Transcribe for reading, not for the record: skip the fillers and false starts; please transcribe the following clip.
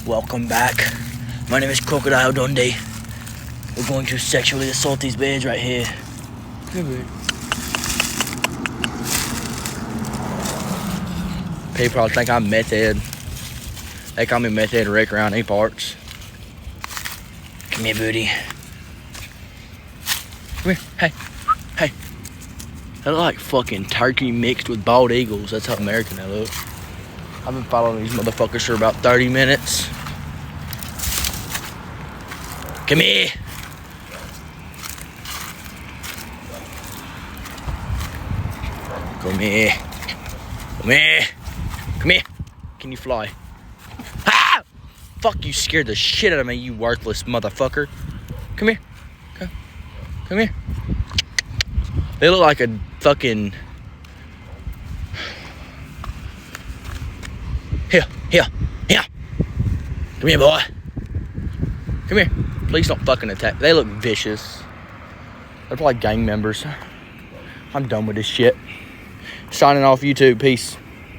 Welcome back. My name is Crocodile Dundee. We're going to sexually assault these bears right here. People probably think I'm meth head. They call me meth head Rick around these parts. Come here, booty. Come here. Hey. Hey. They look like fucking turkey mixed with bald eagles. That's how American they look. I've been following these motherfuckers for about 30 minutes. Come here. Come here. Come here. Come here. Can you fly? Ah! Fuck, you scared the shit out of me, you worthless motherfucker. Come here. Come here. They look like a fucking... Here. Come here, boy. Come here. Please don't fucking attack. They look vicious. They're probably gang members. I'm done with this shit. Signing off YouTube. Peace.